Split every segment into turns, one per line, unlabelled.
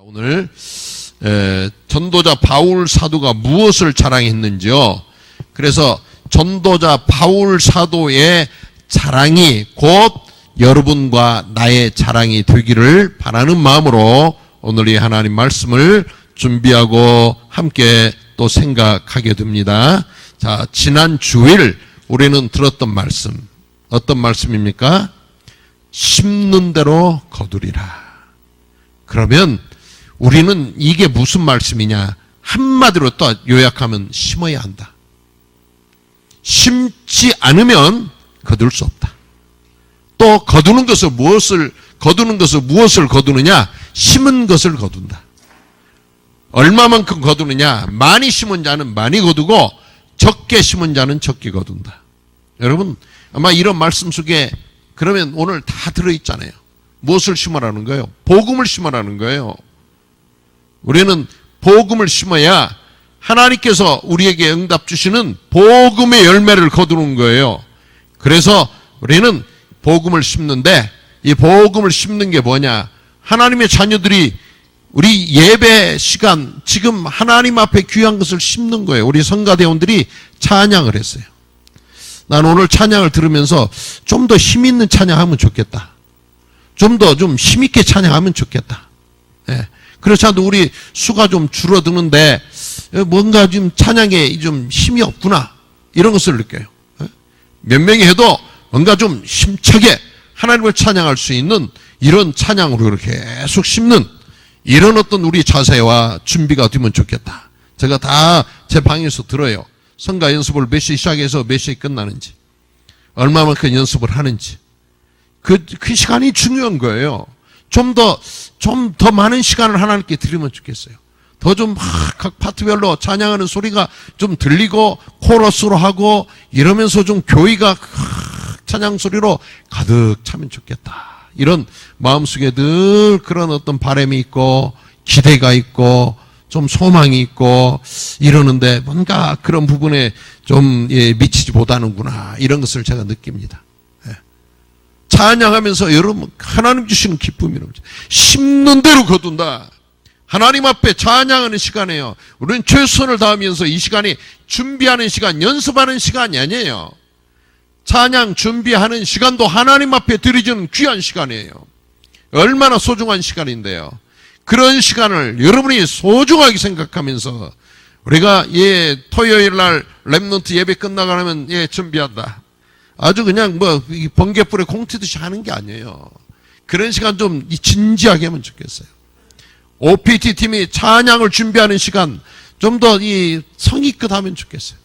오늘 전도자 바울 사도가 무엇을 자랑했는지요. 그래서 전도자 바울 사도의 자랑이 곧 여러분과 나의 자랑이 되기를 바라는 마음으로 오늘 이 하나님 말씀을 준비하고 함께 또 생각하게 됩니다. 자, 지난 주일 우리는 들었던 말씀, 어떤 말씀입니까? 심는 대로 거두리라. 그러면 우리는 이게 무슨 말씀이냐? 한마디로 또 요약하면 심어야 한다. 심지 않으면 거둘 수 없다. 또 거두는 것을 무엇을 거두느냐? 심은 것을 거둔다. 얼마만큼 거두느냐? 많이 심은 자는 많이 거두고 적게 심은 자는 적게 거둔다. 여러분 아마 이런 말씀 속에 그러면 오늘 다 들어있잖아요. 무엇을 심으라는 거예요? 복음을 심으라는 거예요. 우리는 복음을 심어야 하나님께서 우리에게 응답 주시는 복음의 열매를 거두는 거예요. 그래서 우리는 복음을 심는데 이 복음을 심는 게 뭐냐? 하나님의 자녀들이 우리 예배 시간 지금 하나님 앞에 귀한 것을 심는 거예요. 우리 성가대원들이 찬양을 했어요. 난 오늘 찬양을 들으면서 좀 더 힘 있는 찬양하면 좋겠다. 좀 더 좀 힘있게 찬양하면 좋겠다. 예. 그렇지 않아도 우리 수가 좀 줄어드는데 뭔가 좀 찬양에 좀 힘이 없구나. 이런 것을 느껴요. 예. 몇 명이 해도 뭔가 좀 힘차게 하나님을 찬양할 수 있는 이런 찬양으로 계속 심는 이런 어떤 우리 자세와 준비가 되면 좋겠다. 제가 다 제 방에서 들어요. 성가 연습을 몇 시에 시작해서 몇 시에 끝나는지, 얼마만큼 연습을 하는지. 그 시간이 중요한 거예요. 좀 더 많은 시간을 하나님께 드리면 좋겠어요. 더 좀 각 파트별로 찬양하는 소리가 좀 들리고 코러스로 하고 이러면서 좀 교회가 찬양 소리로 가득 차면 좋겠다. 이런 마음속에 늘 그런 어떤 바람이 있고 기대가 있고 좀 소망이 있고 이러는데 뭔가 그런 부분에 좀 미치지 못하는구나. 이런 것을 제가 느낍니다. 찬양하면서 여러분 하나님 주시는 기쁨이라고 심는 대로 거둔다. 하나님 앞에 찬양하는 시간이에요. 우리는 최선을 다하면서 이 시간이 준비하는 시간, 연습하는 시간이 아니에요. 찬양 준비하는 시간도 하나님 앞에 드려지는 귀한 시간이에요. 얼마나 소중한 시간인데요. 그런 시간을 여러분이 소중하게 생각하면서 우리가 토요일 날 렘넌트 예배 끝나가면 준비한다. 아주 그냥 뭐 번개불에 공 튀듯이 하는 게 아니에요. 그런 시간 좀 진지하게 하면 좋겠어요. OPT 팀이 찬양을 준비하는 시간 좀 더 성의껏 하면 좋겠어요.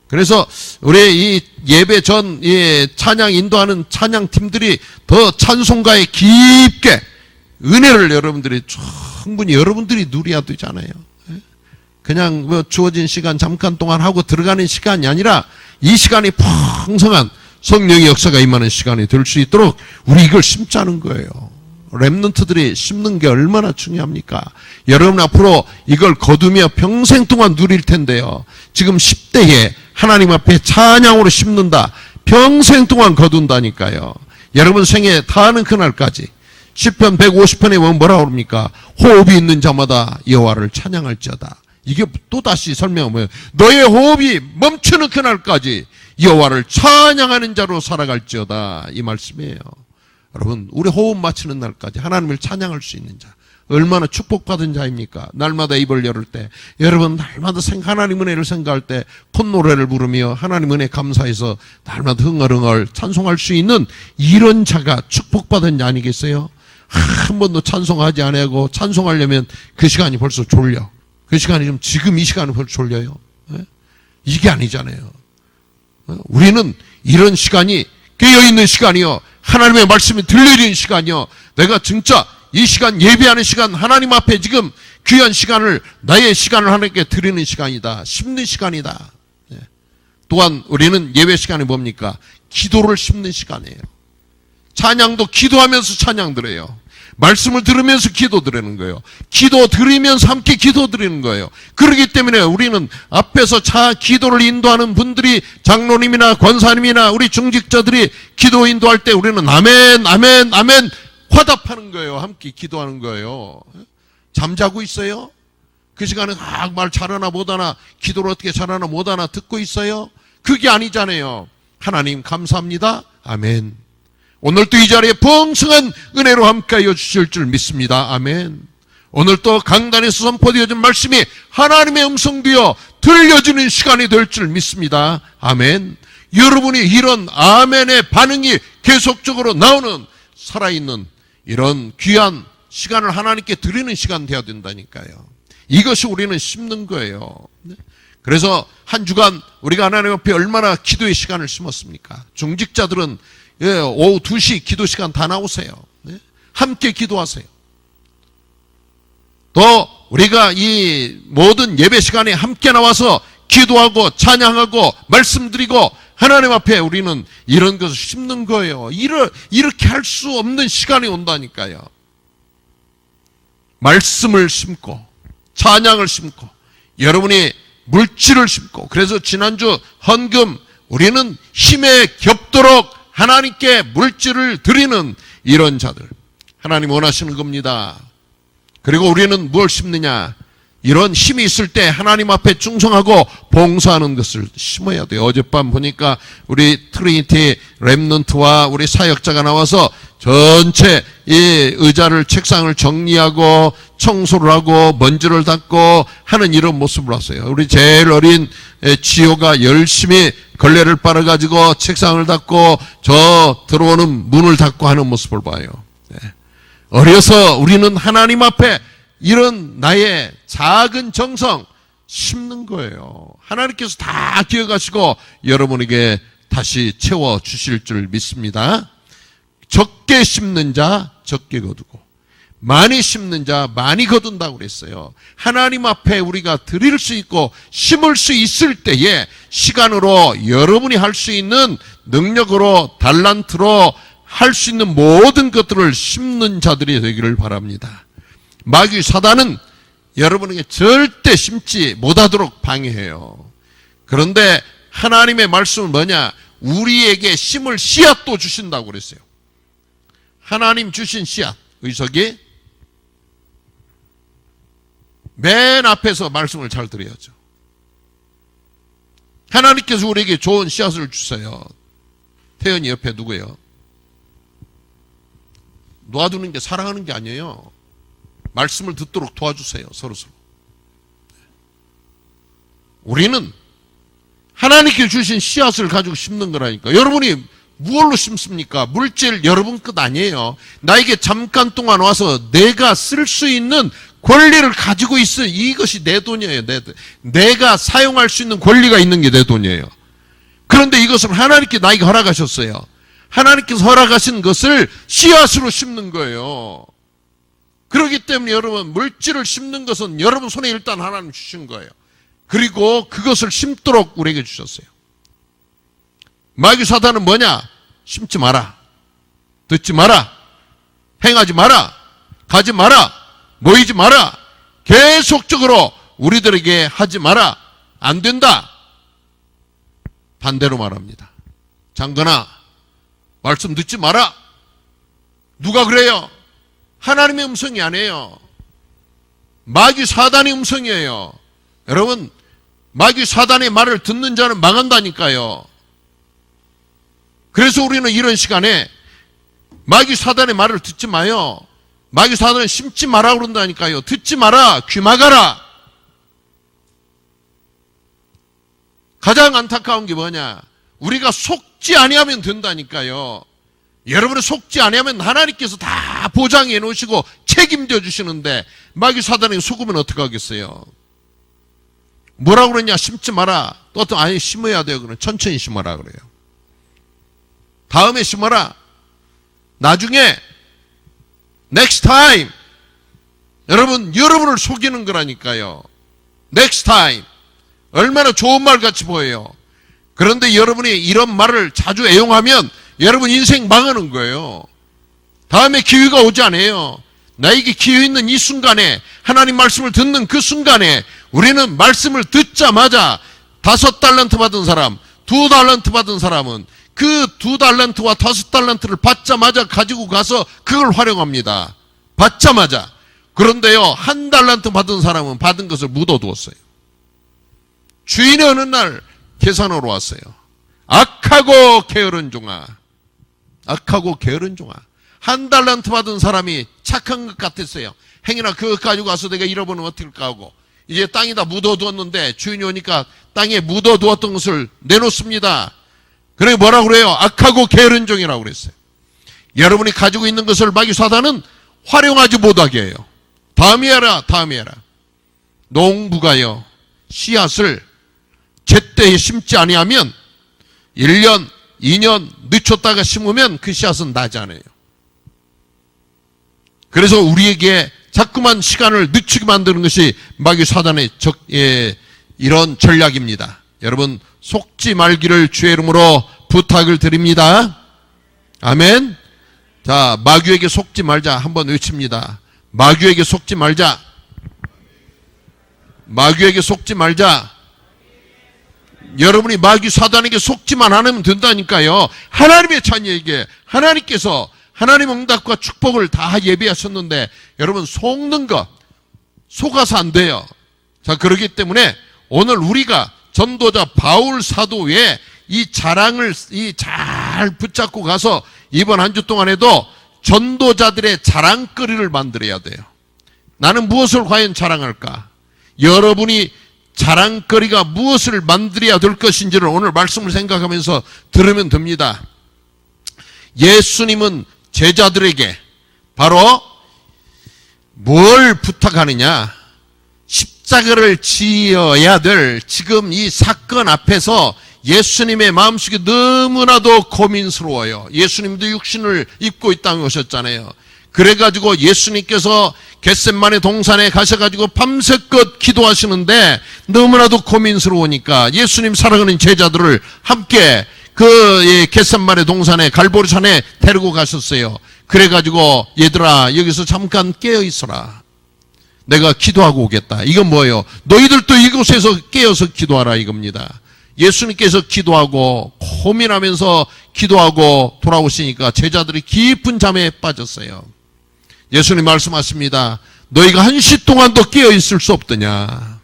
그래서 우리 이 예배 전 찬양 인도하는 찬양 팀들이 더 찬송가에 깊게 은혜를 여러분들이 충분히 여러분들이 누려야 되잖아요. 그냥 뭐 주어진 시간 잠깐 동안 하고 들어가는 시간이 아니라 이 시간이 풍성한 성령의 역사가 임하는 시간이 될 수 있도록 우리 이걸 심자는 거예요. 렘넌트들이 심는 게 얼마나 중요합니까? 여러분 앞으로 이걸 거두며 평생 동안 누릴 텐데요. 지금 10대에 하나님 앞에 찬양으로 심는다. 평생 동안 거둔다니까요. 여러분 생에 다하는 그날까지. 시편 150편에 보면 뭐라고 그럽니까? 호흡이 있는 자마다 여호와를 찬양할지어다. 이게 또다시 설명하면 뭐예요? 너의 호흡이 멈추는 그날까지 여호와를 찬양하는 자로 살아갈지어다. 이 말씀이에요. 여러분 우리 호흡 맞추는 날까지 하나님을 찬양할 수 있는 자 얼마나 축복받은 자입니까? 날마다 입을 열을 때 여러분 날마다 하나님 은혜를 생각할 때 콧노래를 부르며 하나님 은혜 감사해서 날마다 흥얼흥얼 찬송할 수 있는 이런 자가 축복받은 자 아니겠어요? 한 번도 찬송하지 않고 찬송하려면 그 시간이 벌써 졸려. 그 시간이 지금 이 시간은 벌써 졸려요. 이게 아니잖아요. 우리는 이런 시간이 깨어있는 시간이요. 하나님의 말씀이 들려지는 시간이요. 내가 진짜 이 시간 예배하는 시간 하나님 앞에 지금 귀한 시간을 나의 시간을 하나님께 드리는 시간이다. 심는 시간이다. 또한 우리는 예배 시간이 뭡니까? 기도를 심는 시간이에요. 찬양도 기도하면서 찬양 드려요. 말씀을 들으면서 기도 드리는 거예요. 기도 드리면서 함께 기도 드리는 거예요. 그렇기 때문에 우리는 앞에서 기도를 인도하는 분들이 장로님이나 권사님이나 우리 중직자들이 기도 인도할 때 우리는 아멘 아멘 아멘 화답하는 거예요. 함께 기도하는 거예요. 잠자고 있어요? 그 시간에 말 잘하나 못하나, 기도를 어떻게 잘하나 못하나 듣고 있어요? 그게 아니잖아요. 하나님 감사합니다. 아멘. 오늘도 이 자리에 풍성한 은혜로 함께하여 주실 줄 믿습니다. 아멘. 오늘 또 강단에서 선포되어진 말씀이 하나님의 음성되어 들려주는 시간이 될 줄 믿습니다. 아멘. 여러분이 이런 아멘의 반응이 계속적으로 나오는 살아있는 이런 귀한 시간을 하나님께 드리는 시간 되어야 된다니까요. 이것이 우리는 심는 거예요. 그래서 한 주간 우리가 하나님 앞에 얼마나 기도의 시간을 심었습니까? 중직자들은 오후 2시 기도 시간 다 나오세요. 함께 기도하세요. 또 우리가 이 모든 예배 시간에 함께 나와서 기도하고 찬양하고 말씀드리고 하나님 앞에 우리는 이런 것을 심는 거예요. 이렇게 할 수 없는 시간이 온다니까요. 말씀을 심고 찬양을 심고 여러분이 물질을 심고, 그래서 지난주 헌금 우리는 힘에 겹도록 하나님께 물질을 드리는 이런 자들 하나님 원하시는 겁니다. 그리고 우리는 무엇을 심느냐? 이런 힘이 있을 때 하나님 앞에 충성하고 봉사하는 것을 심어야 돼요. 어젯밤 보니까 우리 트리니티 렘넌트와 우리 사역자가 나와서 전체 이 의자를 책상을 정리하고 청소를 하고 먼지를 닦고 하는 이런 모습을 봤어요. 우리 제일 어린 지효가 열심히 걸레를 빨아가지고 책상을 닦고 저 들어오는 문을 닫고 하는 모습을 봐요. 어려서 우리는 하나님 앞에 이런 나의 작은 정성 심는 거예요. 하나님께서 다 기억하시고 여러분에게 다시 채워주실 줄 믿습니다. 적게 심는 자 적게 거두고 많이 심는 자 많이 거둔다고 그랬어요. 하나님 앞에 우리가 드릴 수 있고 심을 수 있을 때에 시간으로 여러분이 할 수 있는 능력으로 달란트로 할 수 있는 모든 것들을 심는 자들이 되기를 바랍니다. 마귀 사단은 여러분에게 절대 심지 못하도록 방해해요. 그런데 하나님의 말씀은 뭐냐? 우리에게 심을 씨앗도 주신다고 그랬어요. 하나님 주신 씨앗, 의석이 맨 앞에서 말씀을 잘 드려야죠. 하나님께서 우리에게 좋은 씨앗을 주세요. 태연이 옆에 누구예요? 놔두는 게 사랑하는 게 아니에요. 말씀을 듣도록 도와주세요. 서로서로. 우리는 하나님께 주신 씨앗을 가지고 심는 거라니까. 여러분이 무엇로 심습니까? 물질 여러분 것 아니에요. 나에게 잠깐 동안 와서 내가 쓸 수 있는 권리를 가지고 있어. 이것이 내 돈이에요. 내가 사용할 수 있는 권리가 있는 게 내 돈이에요. 그런데 이것을 하나님께 나에게 허락하셨어요. 하나님께서 허락하신 것을 씨앗으로 심는 거예요. 그렇기 때문에 여러분 물질을 심는 것은 여러분 손에 일단 하나님 주신 거예요. 그리고 그것을 심도록 우리에게 주셨어요. 마귀 사단은 뭐냐? 심지 마라, 듣지 마라, 행하지 마라, 가지 마라, 모이지 마라, 계속적으로 우리들에게 하지 마라, 안 된다. 반대로 말합니다. 장건아, 말씀 듣지 마라. 누가 그래요? 하나님의 음성이 아니에요. 마귀 사단의 음성이에요. 여러분, 마귀 사단의 말을 듣는 자는 망한다니까요. 그래서 우리는 이런 시간에 마귀 사단의 말을 듣지 마요. 마귀 사단은 심지 마라 그런다니까요. 듣지 마라. 귀 막아라. 가장 안타까운 게 뭐냐? 우리가 속지 아니하면 된다니까요. 여러분이 속지 아니하면 하나님께서 다 보장해 놓으시고 책임져 주시는데 마귀 사단이 속으면 어떡하겠어요? 뭐라고 그러냐? 심지 마라. 또 어떤 아니 심어야 돼요. 그럼 천천히 심어라 그래요. 다음에 심어라. 나중에 next time. 여러분을 속이는 거라니까요. next time. 얼마나 좋은 말 같이 보여요. 그런데 여러분이 이런 말을 자주 애용하면 여러분 인생 망하는 거예요. 다음에 기회가 오지 않아요. 나에게 기회 있는 이 순간에 하나님 말씀을 듣는 그 순간에 우리는 말씀을 듣자마자 5달란트 받은 사람, 2달란트 받은 사람은 그 2달란트와 5달란트를 받자마자 가지고 가서 그걸 활용합니다. 받자마자. 그런데요, 1달란트 받은 사람은 받은 것을 묻어두었어요. 주인이 어느 날 계산하러 왔어요. 악하고 게으른 종아, 악하고 게으른 종아. 1달란트 받은 사람이 착한 것 같았어요. 행여나 그거 가지고 와서 내가 잃어버리면 어떡할까 하고, 이제 땅에다 묻어두었는데 주인이 오니까 땅에 묻어두었던 것을 내놓습니다. 그래 뭐라고 그래요? 악하고 게으른 종이라고 그랬어요. 여러분이 가지고 있는 것을 마귀 사단은 활용하지 못하게 해요. 다음에 해라, 다음에 해라. 농부가요, 씨앗을 제때에 심지 아니하면 1년, 2년 늦췄다가 심으면 그 씨앗은 나지 않아요. 그래서 우리에게 자꾸만 시간을 늦추게 만드는 것이 마귀 사단의 이런 전략입니다. 여러분, 속지 말기를 주의 이름으로 부탁을 드립니다. 아멘. 자, 마귀에게 속지 말자 한번 외칩니다. 마귀에게 속지 말자. 마귀에게 속지 말자. 여러분이 마귀 사단에게 속지만 않으면 된다니까요. 하나님의 자녀에게 하나님께서 하나님 응답과 축복을 다 예비하셨는데 여러분 속는 것, 속아서 안 돼요. 자, 그렇기 때문에 오늘 우리가 전도자 바울 사도 외에 이 자랑을 잘 붙잡고 가서 이번 한 주 동안에도 전도자들의 자랑거리를 만들어야 돼요. 나는 무엇을 과연 자랑할까? 여러분이 자랑거리가 무엇을 만들어야 될 것인지를 오늘 말씀을 생각하면서 들으면 됩니다. 예수님은 제자들에게 바로 뭘 부탁하느냐? 십자가를 지어야 될 지금 이 사건 앞에서 예수님의 마음속에 너무나도 고민스러워요. 예수님도 육신을 입고 이 땅에 오셨잖아요. 그래가지고 예수님께서 겟셋마네 동산에 가셔가지고 밤새껏 기도하시는데 너무나도 고민스러우니까 예수님 사랑하는 제자들을 함께 그 겟셋마네 동산에 갈보리산에 데리고 가셨어요. 그래가지고 얘들아 여기서 잠깐 깨어 있어라. 내가 기도하고 오겠다. 이건 뭐예요? 너희들도 이곳에서 깨어서 기도하라 이겁니다. 예수님께서 기도하고 고민하면서 기도하고 돌아오시니까 제자들이 깊은 잠에 빠졌어요. 예수님 말씀하십니다. 너희가 1시 동안도 깨어 있을 수 없더냐.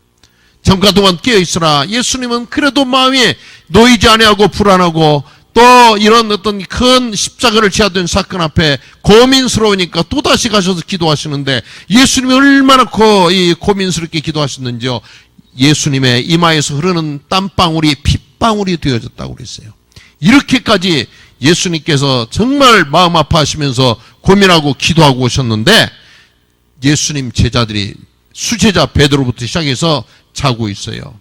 잠깐 동안 깨어 있으라. 예수님은 그래도 마음이 놓이지 아니하고 불안하고 또 이런 어떤 큰 십자가를 지어야 되는 사건 앞에 고민스러우니까 또다시 가셔서 기도하시는데 예수님이 얼마나 고민스럽게 기도하셨는지요. 예수님의 이마에서 흐르는 땀방울이 핏방울이 되어졌다고 그랬어요. 이렇게까지 예수님께서 정말 마음 아파하시면서 고민하고 기도하고 오셨는데 예수님 제자들이 수제자 베드로부터 시작해서 자고 있어요.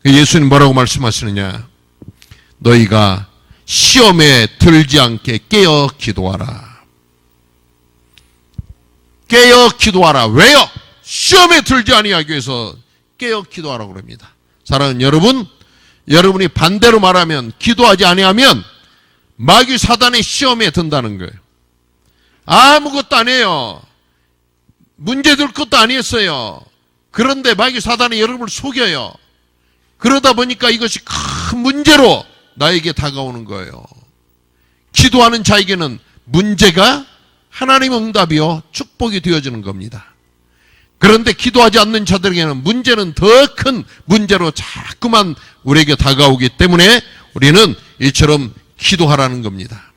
예수님 뭐라고 말씀하시느냐? 너희가 시험에 들지 않게 깨어 기도하라. 깨어 기도하라. 왜요? 시험에 들지 아니하기 위해서 깨어 기도하라고 그럽니다. 사랑하는 여러분, 여러분이 반대로 말하면 기도하지 아니하면 마귀 사단의 시험에 든다는 거예요. 아무것도 아니에요. 문제될 것도 아니었어요. 그런데 마귀 사단이 여러분을 속여요. 그러다 보니까 이것이 큰 문제로 나에게 다가오는 거예요. 기도하는 자에게는 문제가 하나님 응답이요 축복이 되어지는 겁니다. 그런데 기도하지 않는 자들에게는 문제는 더 큰 문제로 자꾸만 우리에게 다가오기 때문에 우리는 이처럼 기도하라는 겁니다.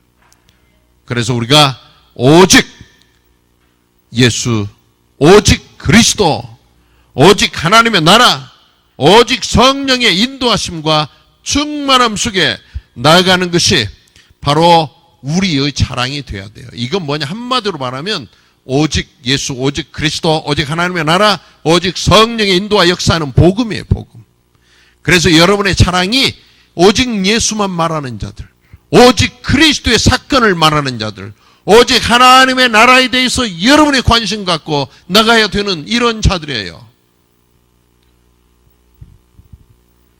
그래서 우리가 오직 예수, 오직 그리스도, 오직 하나님의 나라, 오직 성령의 인도하심과 충만함 속에 나아가는 것이 바로 우리의 자랑이 되어야 돼요. 이건 뭐냐? 한마디로 말하면 오직 예수, 오직 그리스도, 오직 하나님의 나라, 오직 성령의 인도와 역사하는 복음이에요, 복음. 그래서 여러분의 자랑이 오직 예수만 말하는 자들, 오직 그리스도의 사건을 말하는 자들, 오직 하나님의 나라에 대해서 여러분의 관심 갖고 나가야 되는 이런 자들이에요.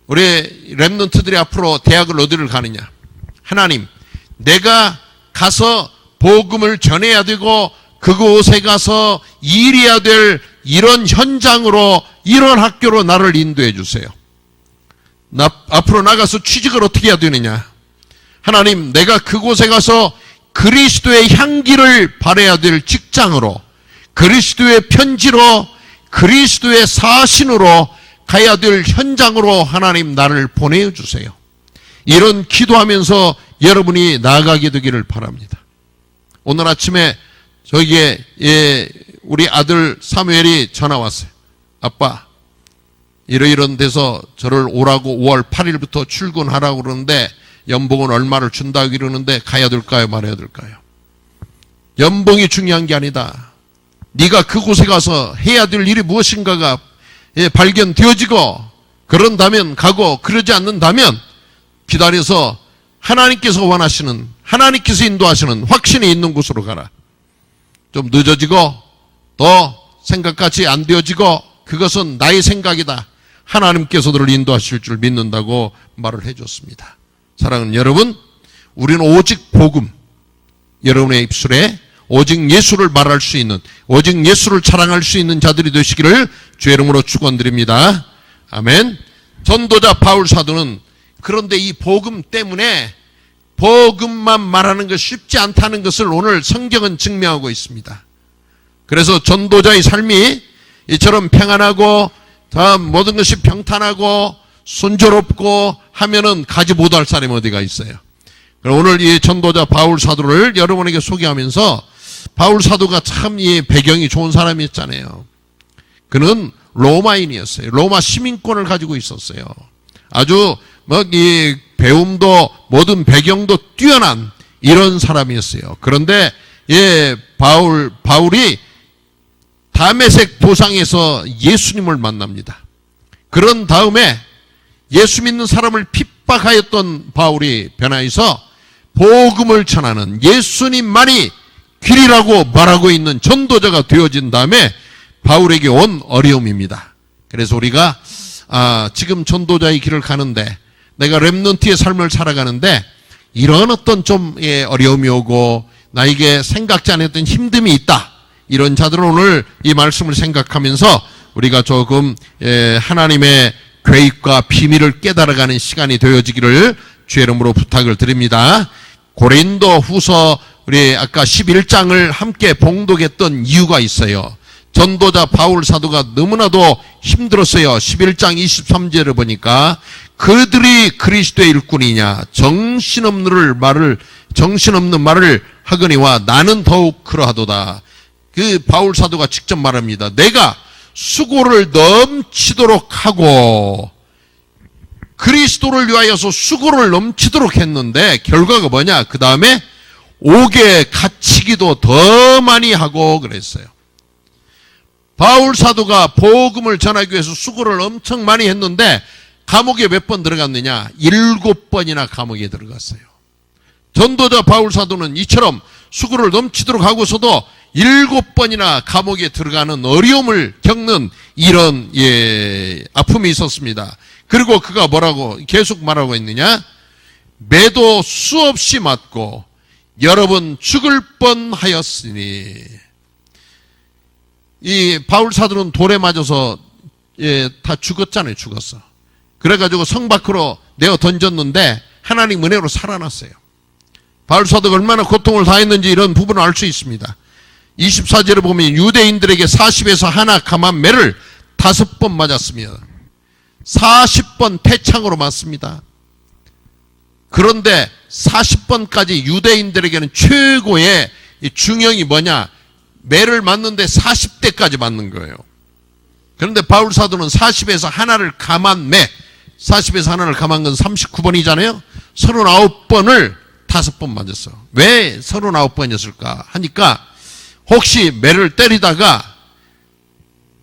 우리 랩런트들이 앞으로 대학을 어디를 가느냐? 하나님, 내가 가서 복음을 전해야 되고 그곳에 가서 일해야 될 이런 현장으로, 이런 학교로 나를 인도해 주세요. 앞으로 나가서 취직을 어떻게 해야 되느냐? 하나님, 내가 그곳에 가서 그리스도의 향기를 발해야 될 직장으로, 그리스도의 편지로 그리스도의 사신으로 가야 될 현장으로 하나님 나를 보내주세요. 이런 기도하면서 여러분이 나아가게 되기를 바랍니다. 오늘 아침에 저기에 우리 아들 사무엘이 전화 왔어요. 아빠, 이런 데서 저를 오라고 5월 8일부터 출근하라고 그러는데 연봉은 얼마를 준다고 이러는데 가야 될까요, 말아야 될까요? 연봉이 중요한 게 아니다. 네가 그곳에 가서 해야 될 일이 무엇인가가 발견되어지고 그런다면 가고, 그러지 않는다면 기다려서 하나님께서 원하시는, 하나님께서 인도하시는 확신이 있는 곳으로 가라. 좀 늦어지고 또 생각같이 안 되어지고 그것은 나의 생각이다. 하나님께서 너를 인도하실 줄 믿는다고 말을 해줬습니다. 사랑하는 여러분, 우리는 오직 복음, 여러분의 입술에 오직 예수를 말할 수 있는, 오직 예수를 자랑할 수 있는 자들이 되시기를 주의 이름으로 축원드립니다. 아멘. 전도자 바울 사도는 그런데 이 복음 때문에 복음만 말하는 것이 쉽지 않다는 것을 오늘 성경은 증명하고 있습니다. 그래서 전도자의 삶이 이처럼 평안하고 모든 것이 평탄하고 순조롭고 하면은 가지 못할 사람이 어디가 있어요. 오늘 이 전도자 바울 사도를 여러분에게 소개하면서 바울 사도가 참 이 배경이 좋은 사람이었잖아요. 그는 로마인이었어요. 로마 시민권을 가지고 있었어요. 아주 이 배움도 모든 배경도 뛰어난 이런 사람이었어요. 그런데 바울이 다메섹 도상에서 예수님을 만납니다. 그런 다음에 예수 믿는 사람을 핍박하였던 바울이 변화해서 복음을 전하는, 예수님만이 길이라고 말하고 있는 전도자가 되어진 다음에 바울에게 온 어려움입니다. 그래서 우리가 지금 전도자의 길을 가는데, 내가 렘넌트의 삶을 살아가는데 이런 어떤 좀 어려움이 오고 나에게 생각지 않았던 힘듦이 있다, 이런 자들은 오늘 이 말씀을 생각하면서 우리가 조금 하나님의 계획과 비밀을 깨달아가는 시간이 되어지기를 주의 이름으로 부탁을 드립니다. 고린도 후서 우리 아까 11장을 함께 봉독했던 이유가 있어요. 전도자 바울 사도가 너무나도 힘들었어요. 11장 23절을 보니까 그들이 그리스도의 일꾼이냐 정신없는 말을 하거니와 나는 더욱 그러하도다. 그 바울 사도가 직접 말합니다. 내가 수고를 넘치도록 하고 그리스도를 위하여서 수고를 넘치도록 했는데 결과가 뭐냐? 그 다음에 옥에 갇히기도 더 많이 하고 그랬어요. 바울 사도가 복음을 전하기 위해서 수고를 엄청 많이 했는데 감옥에 몇 번 들어갔느냐? 7번이나 감옥에 들어갔어요. 전도자 바울 사도는 이처럼 수고를 넘치도록 하고서도 7번이나 감옥에 들어가는 어려움을 겪는 이런 아픔이 있었습니다. 그리고 그가 뭐라고 계속 말하고 있느냐? 매도 수없이 맞고 여러 번 죽을 뻔하였으니. 이 바울 사도는 돌에 맞아서 다 죽었잖아요. 죽었어. 그래가지고 성 밖으로 내어 던졌는데 하나님 은혜로 살아났어요. 바울 사도가 얼마나 고통을 당했는지 이런 부분을 알 수 있습니다. 24절에 보면 유대인들에게 40에서 하나 감한 매를 5번 맞았으며 40번 태창으로 맞습니다. 그런데 40번까지 유대인들에게는 최고의 중형이 뭐냐? 매를 맞는데 40대까지 맞는 거예요. 그런데 바울 사도는 40에서 하나를 감한 매, 40에서 하나를 감한 건 39번이잖아요. 39번을 5번 맞았어. 왜 39번이었을까 하니까 혹시 매를 때리다가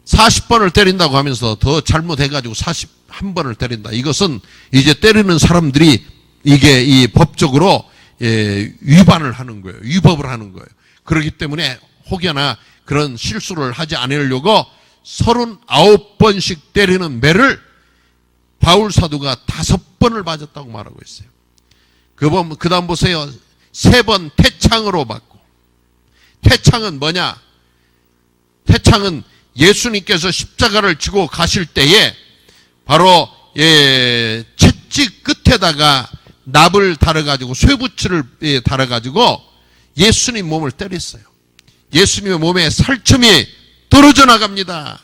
40번을 때린다고 하면서 더 잘못해가지고 41번을 때린다. 이것은 이제 때리는 사람들이 이게 이 법적으로 위반을 하는 거예요. 위법을 하는 거예요. 그렇기 때문에 혹여나 그런 실수를 하지 않으려고 39번씩 때리는 매를 바울 사도가 5번을 맞았다고 말하고 있어요. 그 다음 보세요. 3번 태창으로 맞고. 태창은 뭐냐? 태창은 예수님께서 십자가를 지고 가실 때에 바로 채찍 끝에다가 납을 달아가지고 쇠붙이를 달아가지고 예수님 몸을 때렸어요. 예수님의 몸에 살점이 떨어져 나갑니다.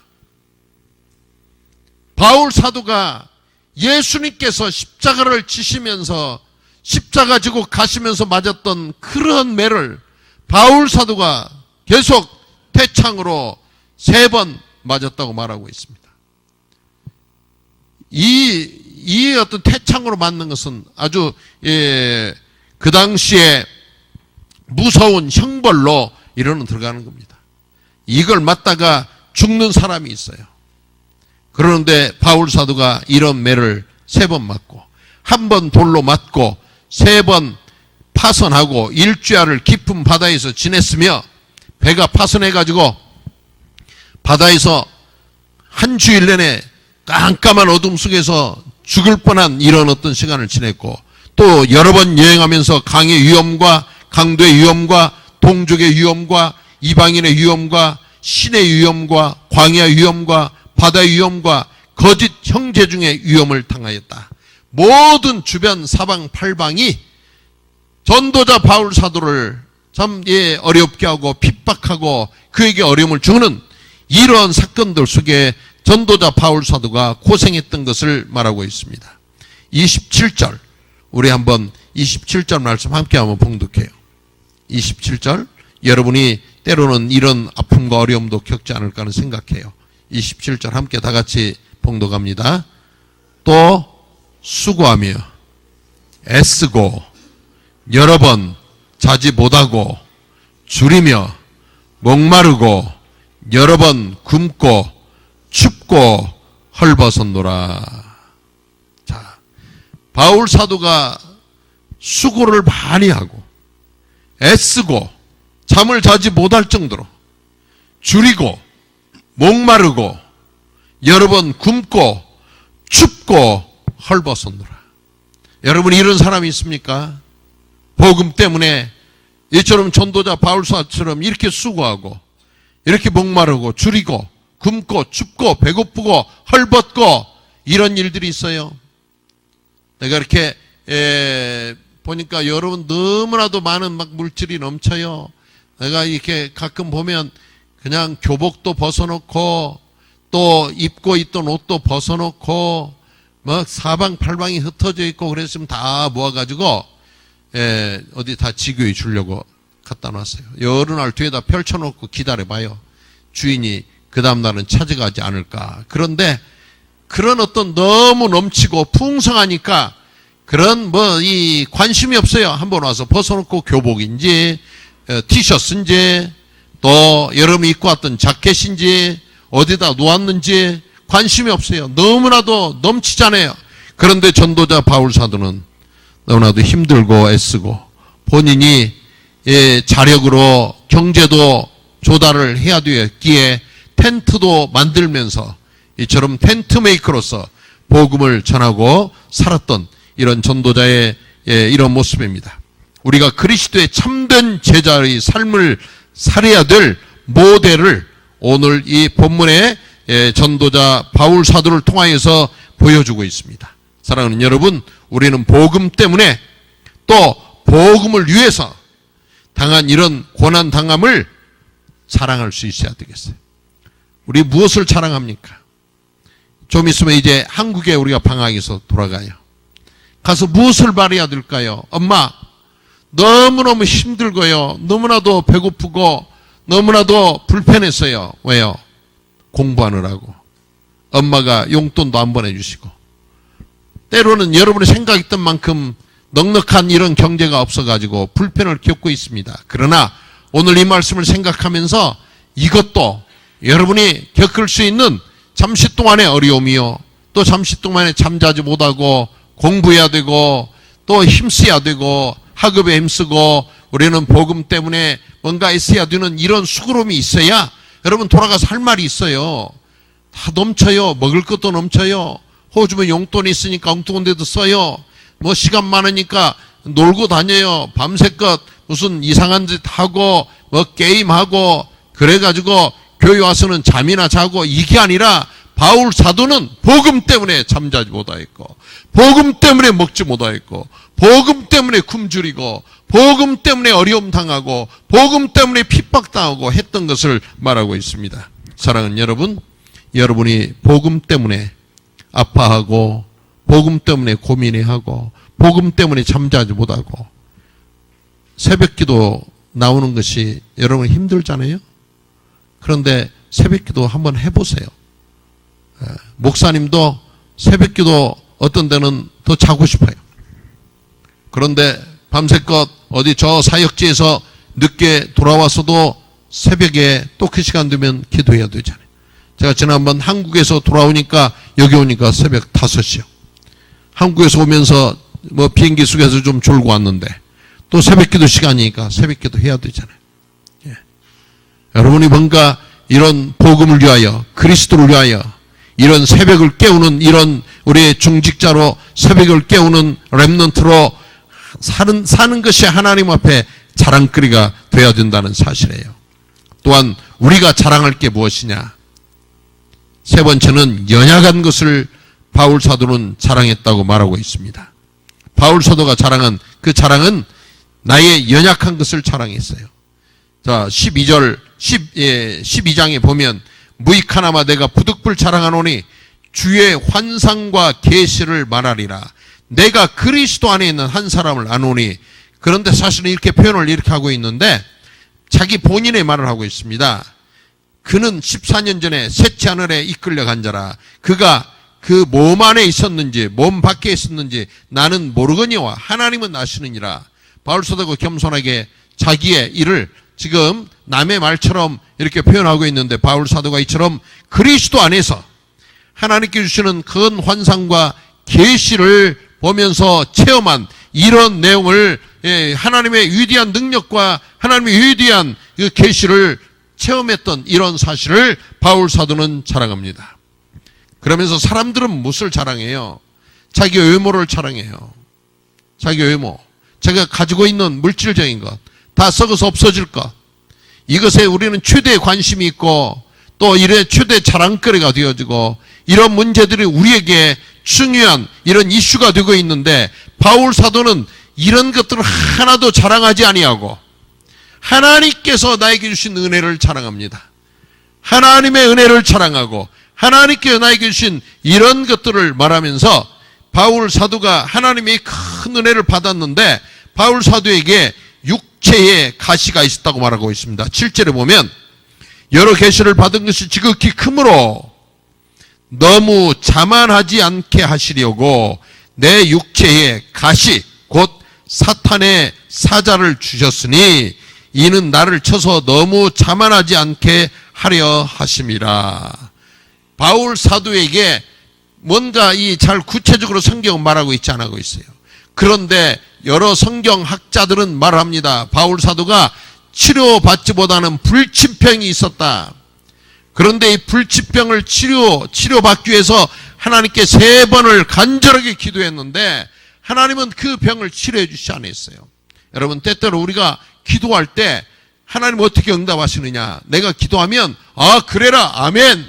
바울 사도가 예수님께서 십자가를 지시면서 십자가 지고 가시면서 맞았던 그런 매를 바울 사도가 계속 태창으로 3번 맞았다고 말하고 있습니다. 이 어떤 태창으로 맞는 것은 아주 그 당시에 무서운 형벌로 이로는 들어가는 겁니다. 이걸 맞다가 죽는 사람이 있어요. 그러는데 바울 사도가 이런 매를 3번 맞고, 1번 돌로 맞고, 3번 파선하고 일주야를 깊은 바다에서 지냈으며, 배가 파선해가지고 바다에서 한 주일 내내 깜깜한 어둠 속에서 죽을 뻔한 이런 어떤 시간을 지냈고, 또 여러 번 여행하면서 강의 위험과 강도의 위험과 동족의 위험과 이방인의 위험과 신의 위험과 광야의 위험과 바다의 위험과 거짓 형제 중의 위험을 당하였다. 모든 주변 사방팔방이 전도자 바울 사도를 참 어렵게 하고 핍박하고 그에게 어려움을 주는 이러한 사건들 속에 전도자 바울 사도가 고생했던 것을 말하고 있습니다. 27절, 우리 한번 27절 말씀 함께 한번 봉독해요. 27절, 여러분이 때로는 이런 아픔과 어려움도 겪지 않을까 하는 생각해요. 27절 함께 다 같이 봉독합니다. 또 수고하며 애쓰고 여러 번 자지 못하고 줄이며 목마르고 여러 번 굶고 춥고 헐벗었노라. 자, 바울 사도가 수고를 많이 하고 애쓰고 잠을 자지 못할 정도로 줄이고 목마르고 여러 번 굶고 춥고 헐벗었노라. 여러분, 이런 사람이 있습니까? 복음 때문에 이처럼 전도자 바울 사도처럼 이렇게 수고하고 이렇게 목마르고 줄이고 굶고 춥고 배고프고 헐벗고 이런 일들이 있어요. 내가 이렇게 보니까 여러분 너무나도 많은 막 물질이 넘쳐요. 내가 이렇게 가끔 보면 그냥 교복도 벗어놓고 또 입고 있던 옷도 벗어놓고 막 사방팔방이 흩어져 있고 그랬으면 다 모아가지고 어디 다 지교에 주려고 갖다 놨어요. 여러 날 뒤에다 펼쳐놓고 기다려봐요. 주인이 그 다음날은 찾아가지 않을까. 그런데 그런 어떤 너무 넘치고 풍성하니까 그런 이 관심이 없어요. 한번 와서 벗어놓고 교복인지 티셔츠인지 또 여름에 입고 왔던 자켓인지 어디다 놓았는지 관심이 없어요. 너무나도 넘치잖아요. 그런데 전도자 바울 사도는 너무나도 힘들고 애쓰고 본인이 자력으로 경제도 조달을 해야 되었기에 텐트도 만들면서 이처럼 텐트 메이커로서 복음을 전하고 살았던 이런 전도자의 이런 모습입니다. 우리가 그리스도의 참된 제자의 삶을 살아야 될 모델을 오늘 이 본문의 전도자 바울 사도를 통하여서 보여주고 있습니다. 사랑하는 여러분, 우리는 복음 때문에 또 복음을 위해서 당한 이런 고난 당함을 자랑할 수 있어야 되겠어요. 우리 무엇을 자랑합니까? 좀 있으면 이제 한국에 우리가 방학에서 돌아가요. 가서 무엇을 말해야 될까요? 엄마, 너무너무 힘들고요. 너무나도 배고프고 너무나도 불편했어요. 왜요? 공부하느라고. 엄마가 용돈도 안 보내주시고. 때로는 여러분이 생각했던 만큼 넉넉한 이런 경제가 없어가지고 불편을 겪고 있습니다. 그러나 오늘 이 말씀을 생각하면서 이것도 여러분이 겪을 수 있는 잠시 동안의 어려움이요. 또 잠시 동안에 잠자지 못하고 공부해야 되고 또 힘써야 되고 학업에 힘쓰고 우리는 복음 때문에 뭔가 애써야 되는 이런 수고로움이 있어야 여러분 돌아가서 할 말이 있어요. 다 넘쳐요. 먹을 것도 넘쳐요. 호주면 용돈이 있으니까 엉뚱한 데도 써요. 뭐 시간 많으니까 놀고 다녀요. 밤새껏 무슨 이상한 짓 하고 뭐 게임하고 그래가지고 교회 와서는 잠이나 자고 이게 아니라 바울 사도는 복음 때문에 잠자지 못하였고 복음 때문에 먹지 못하였고 복음 때문에 굶주리고 복음 때문에 어려움 당하고 복음 때문에 핍박당하고 했던 것을 말하고 있습니다. 사랑하는 여러분, 여러분이 복음 때문에 아파하고 복음 때문에 고민해하고 복음 때문에 잠자지 못하고 새벽기도 나오는 것이 여러분 힘들잖아요. 그런데 새벽기도 한번 해보세요. 목사님도 새벽기도 어떤 데는 더 자고 싶어요. 그런데 밤새껏 어디 저 사역지에서 늦게 돌아와서도 새벽에 또 그 시간 되면 기도해야 되잖아요. 제가 지난번 한국에서 돌아오니까 여기 오니까 새벽 5시요. 한국에서 오면서 비행기 속에서 좀 졸고 왔는데 또 새벽기도 시간이니까 새벽기도 해야 되잖아요. 예. 여러분이 뭔가 이런 복음을 위하여 그리스도를 위하여 이런 새벽을 깨우는 이런 우리의 중직자로 새벽을 깨우는 렘넌트로 사는 것이 하나님 앞에 자랑거리가 되어야 된다는 사실이에요. 또한 우리가 자랑할 게 무엇이냐? 세 번째는 연약한 것을 바울 사도는 자랑했다고 말하고 있습니다. 바울 사도가 자랑한 그 자랑은 나의 연약한 것을 자랑했어요. 자, 12장에 보면 무익하나마 내가 부득불 자랑하노니 주의 환상과 계시를 말하리라. 내가 그리스도 안에 있는 한 사람을 아노니. 그런데 사실은 이렇게 표현을 이렇게 하고 있는데 자기 본인의 말을 하고 있습니다. 그는 14년 전에 셋째 하늘에 이끌려 간 자라. 그가 그 몸 안에 있었는지 몸 밖에 있었는지 나는 모르거니와 하나님은 아시느니라. 바울 사도가 겸손하게 자기의 일을 지금 남의 말처럼 이렇게 표현하고 있는데 바울 사도가 이처럼 그리스도 안에서 하나님께 주시는 큰 환상과 계시를 보면서 체험한 이런 내용을 하나님의 위대한 능력과 하나님의 위대한 그 계시를 체험했던 이런 사실을 바울 사도는 자랑합니다. 그러면서 사람들은 무엇을 자랑해요? 자기 외모를 자랑해요. 자기 외모. 자기가 가지고 있는 물질적인 것. 다 썩어서 없어질 것. 이것에 우리는 최대 관심이 있고 또 이래 최대 자랑거리가 되어지고 이런 문제들이 우리에게 중요한 이런 이슈가 되고 있는데 바울 사도는 이런 것들을 하나도 자랑하지 아니하고 하나님께서 나에게 주신 은혜를 자랑합니다. 하나님의 은혜를 자랑하고 하나님께서 나에게 주신 이런 것들을 말하면서 바울 사도가 하나님의 큰 은혜를 받았는데 바울 사도에게 육체의 가시가 있었다고 말하고 있습니다. 7절에 보면 여러 계시를 받은 것이 지극히 크므로 너무 자만하지 않게 하시려고 내 육체에 가시 곧 사탄의 사자를 주셨으니 이는 나를 쳐서 너무 자만하지 않게 하려 하심이라. 바울 사도에게 뭔가 이 잘 구체적으로 성경은 말하고 있지 않고 있어요. 그런데 여러 성경학자들은 말합니다. 바울 사도가 치료받지보다는 불치병이 있었다. 그런데 이 불치병을 치료받기 위해서 하나님께 3번을 간절하게 기도했는데 하나님은 그 병을 치료해 주시지 않았어요. 여러분 때때로 우리가 기도할 때 하나님 어떻게 응답하시느냐? 내가 기도하면 그래라 아멘.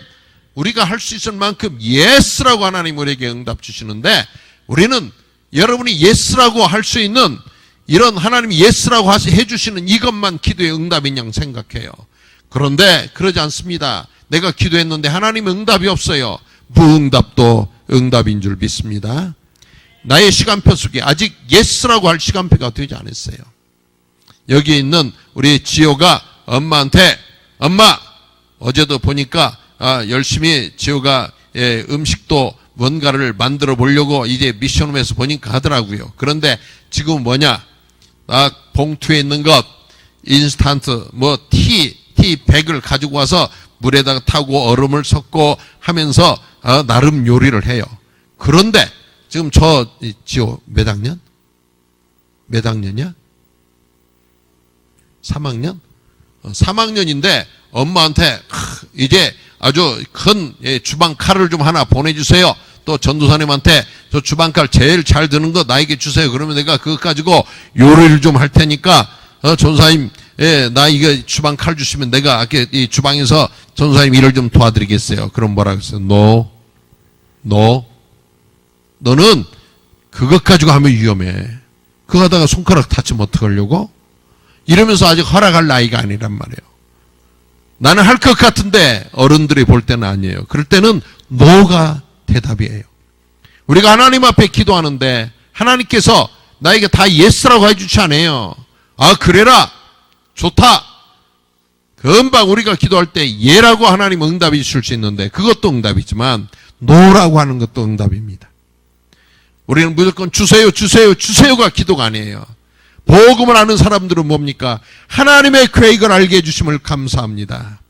우리가 할 수 있을 만큼 예스라고 하나님 우리에게 응답 주시는데 우리는 여러분이 예스라고 할 수 있는 이런 하나님이 예스라고 해주시는 이것만 기도의 응답인 양 생각해요. 그런데 그러지 않습니다. 내가 기도했는데 하나님 응답이 없어요. 무응답도 응답인 줄 믿습니다. 나의 시간표 속에 아직 예스라고 할 시간표가 되지 않았어요. 여기 있는 우리 지호가 엄마한테 엄마 어제도 보니까 열심히 지호가 음식도 뭔가를 만들어 보려고 이제 미션홈에서 보니까 하더라고요. 그런데 지금 뭐냐? 봉투에 있는 것 인스턴트 티 100을 가지고 와서 물에다가 타고 얼음을 섞고 하면서 나름 요리를 해요. 그런데 지금 지호 몇 학년? 몇 학년이야? 3학년? 3학년인데 엄마한테 이제 아주 큰 주방 칼을 좀 하나 보내주세요. 또 전도사님한테 저 주방 칼 제일 잘 드는 거 나에게 주세요. 그러면 내가 그것 가지고 요리를 좀 할 테니까 전도사님 나 이거 주방 칼 주시면 내가 이 주방에서 전도사님 일을 좀 도와드리겠어요. 그럼 뭐라 그랬어요? 너는 그것 가지고 하면 위험해. 그거 하다가 손가락 다치면 어떡하려고? 이러면서 아직 허락할 나이가 아니란 말이에요. 나는 할 것 같은데 어른들이 볼 때는 아니에요. 그럴 때는 노가 대답이에요. 우리가 하나님 앞에 기도하는데 하나님께서 나에게 다 예스라고 해주지 않아요. 아, 그래라, 좋다. 금방 우리가 기도할 때 예라고 하나님 응답이 주실 수 있는데 그것도 응답이지만 노라고 하는 것도 응답입니다. 우리는 무조건 주세요, 주세요, 주세요가 기도가 아니에요. 복음을 아는 사람들은 뭡니까? 하나님의 계획을 알게 해주심을 감사합니다.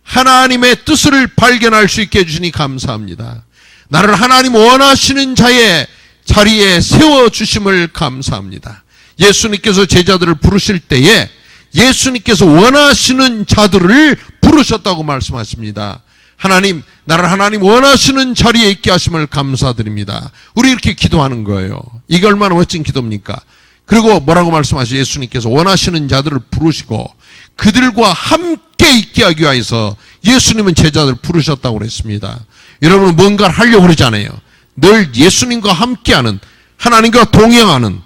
하나님의 뜻을 발견할 수 있게 해주시니 감사합니다. 나를 하나님 원하시는 자리에 세워주심을 감사합니다. 예수님께서 제자들을 부르실 때에 예수님께서 원하시는 자들을 부르셨다고 말씀하십니다. 하나님, 나를 하나님 원하시는 자리에 있게 하심을 감사드립니다. 우리 이렇게 기도하는 거예요. 이게 얼마나 멋진 기도입니까? 그리고 뭐라고 말씀하시죠? 예수님께서 원하시는 자들을 부르시고 그들과 함께 있게 하기 위해서 예수님은 제자들을 부르셨다고 그랬습니다. 여러분은 뭔가를 하려고 그러잖아요. 늘 예수님과 함께하는, 하나님과 동행하는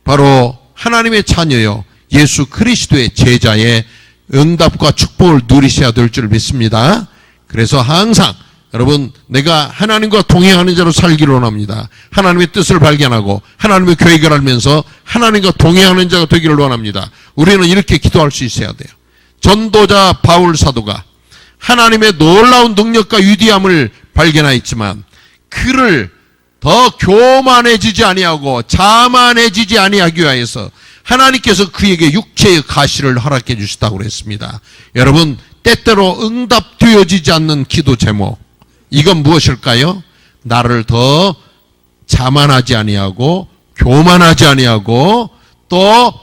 바로 하나님의 자녀요, 예수 그리스도의 제자의 응답과 축복을 누리셔야 될 줄 믿습니다. 그래서 항상 여러분, 내가 하나님과 동행하는 자로 살기를 원합니다. 하나님의 뜻을 발견하고 하나님의 계획을 알면서 하나님과 동행하는 자가 되기를 원합니다. 우리는 이렇게 기도할 수 있어야 돼요. 전도자 바울 사도가 하나님의 놀라운 능력과 위대함을 발견하였지만 그를 더 교만해지지 아니하고 자만해지지 아니하기 위해서 하나님께서 그에게 육체의 가시를 허락해 주시다고 그랬습니다. 여러분, 때때로 응답되어지지 않는 기도 제목, 이건 무엇일까요? 나를 더 자만하지 아니하고 교만하지 아니하고 또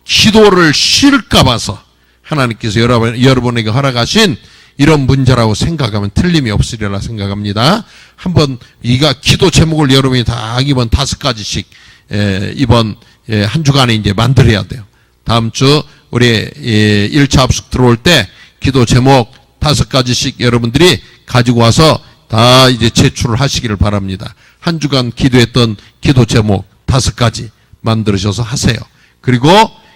기도를 싫을까 봐서 하나님께서 여러분에게 허락하신 이런 문제라고 생각하면 틀림이 없으리라 생각합니다. 한번 이가 기도 제목을 여러분이 다 이번 5가지씩 이번 한 주간에 이제 만들어야 돼요. 다음 주 우리 1차 합숙 들어올 때 기도 제목 5가지씩 여러분들이 가지고 와서 다 이제 제출을 하시기를 바랍니다. 한 주간 기도했던 기도 제목 5가지 만들으셔서 하세요. 그리고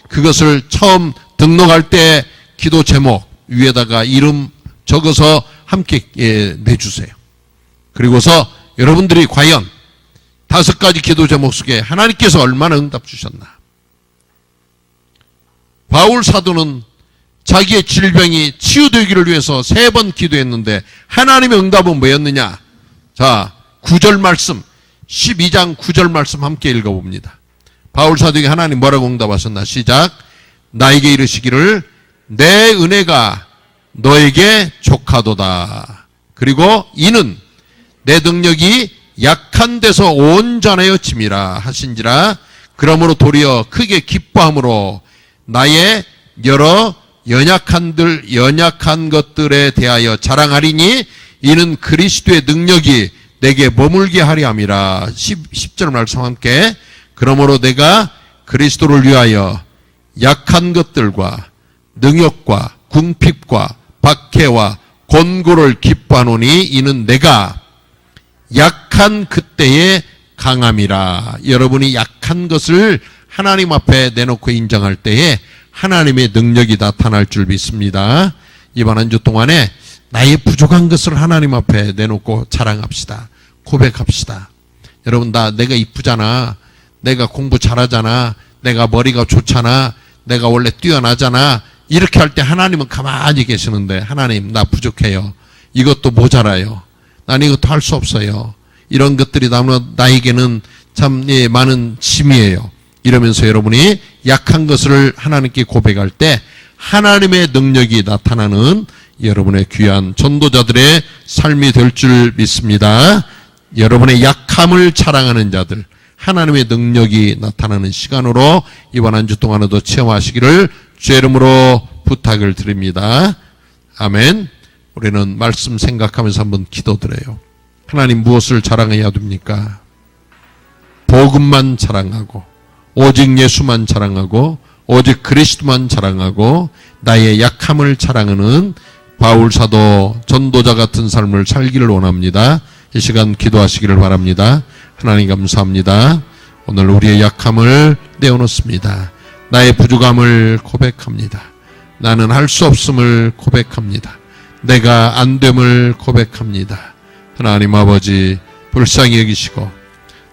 그것을 처음 등록할 때 기도 제목 위에다가 이름 적어서 함께 내주세요. 그리고서 여러분들이 과연 5가지 기도 제목 속에 하나님께서 얼마나 응답 주셨나. 바울 사도는 자기의 질병이 치유되기를 위해서 3번 기도했는데 하나님의 응답은 뭐였느냐? 자, 9절 말씀, 12장 9절 말씀 함께 읽어봅니다. 바울 사도에게 하나님 뭐라고 응답하셨나? 시작. 나에게 이르시기를 내 은혜가 너에게 족하도다. 그리고 이는 내 능력이 약한 데서 온전하여 짐이라 하신지라. 그러므로 도리어 크게 기뻐함으로 나의 여러 연약한 것들에 대하여 자랑하리니 이는 그리스도의 능력이 내게 머물게 하려 함이라. 10절 말씀 함께. 그러므로 내가 그리스도를 위하여 약한 것들과 능욕과 궁핍과 박해와 곤고를 기뻐하노니 이는 내가 약한 그때에 강함이라. 여러분이 약한 것을 하나님 앞에 내놓고 인정할 때에 하나님의 능력이 나타날 줄 믿습니다. 이번 한 주 동안에 나의 부족한 것을 하나님 앞에 내놓고 자랑합시다. 고백합시다. 여러분, 내가 이쁘잖아. 내가 공부 잘하잖아. 내가 머리가 좋잖아. 내가 원래 뛰어나잖아. 이렇게 할 때 하나님은 가만히 계시는데 하나님, 나 부족해요. 이것도 모자라요. 난 이것도 할 수 없어요. 이런 것들이 나에게는 참 많은 짐이에요. 이러면서 여러분이 약한 것을 하나님께 고백할 때 하나님의 능력이 나타나는 여러분의 귀한 전도자들의 삶이 될 줄 믿습니다. 여러분의 약함을 자랑하는 자들, 하나님의 능력이 나타나는 시간으로 이번 한 주 동안에도 체험하시기를 주의 이름으로 부탁을 드립니다. 아멘. 우리는 말씀 생각하면서 한번 기도드려요. 하나님, 무엇을 자랑해야 됩니까? 복음만 자랑하고 오직 예수만 자랑하고 오직 그리스도만 자랑하고 나의 약함을 자랑하는 바울 사도 전도자 같은 삶을 살기를 원합니다. 이 시간 기도하시기를 바랍니다. 하나님 감사합니다. 오늘 우리의 약함을 내어놓습니다. 나의 부족함을 고백합니다. 나는 할 수 없음을 고백합니다. 내가 안됨을 고백합니다. 하나님 아버지, 불쌍히 여기시고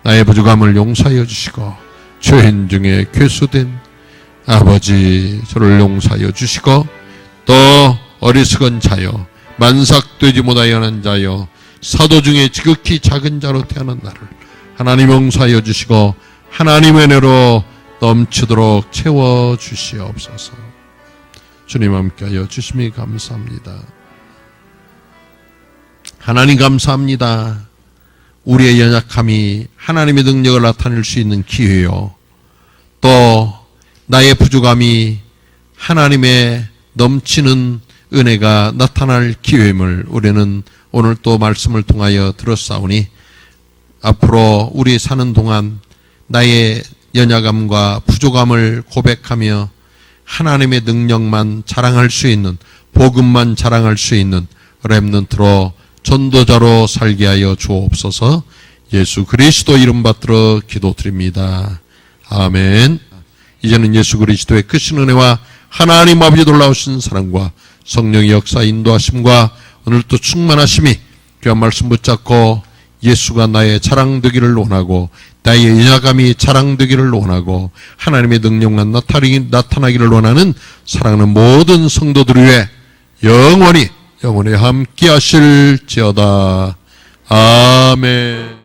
나의 부족함을 용서하여 주시고 죄인 중에 괴수된 아버지, 저를 용서하여 주시고 또 어리석은 자여, 만삭되지 못하여는 자여, 사도 중에 지극히 작은 자로 태어난 나를 하나님 용서하여 주시고 하나님의 은혜로 넘치도록 채워주시옵소서. 주님 함께하여 주심이 감사합니다. 하나님 감사합니다. 우리의 연약함이 하나님의 능력을 나타낼 수 있는 기회요, 또 나의 부족함이 하나님의 넘치는 은혜가 나타날 기회임을 우리는 오늘 또 말씀을 통하여 들었사오니 앞으로 우리 사는 동안 나의 연약함과 부족함을 고백하며 하나님의 능력만 자랑할 수 있는, 복음만 자랑할 수 있는 렘넌트로, 전도자로 살게 하여 주옵소서. 예수 그리스도 이름 받들어 기도드립니다. 아멘. 이제는 예수 그리스도의 크신 은혜와 하나님 아버지 놀라우신 사랑과 성령의 역사 인도하심과 오늘 또 충만하심이 귀한 말씀 붙잡고 예수가 나의 자랑되기를 원하고 나의 연약함이 자랑되기를 원하고 하나님의 능력만 나타나기를 원하는 사랑하는 모든 성도들 위해 영원히 함께 하실지어다. 아멘.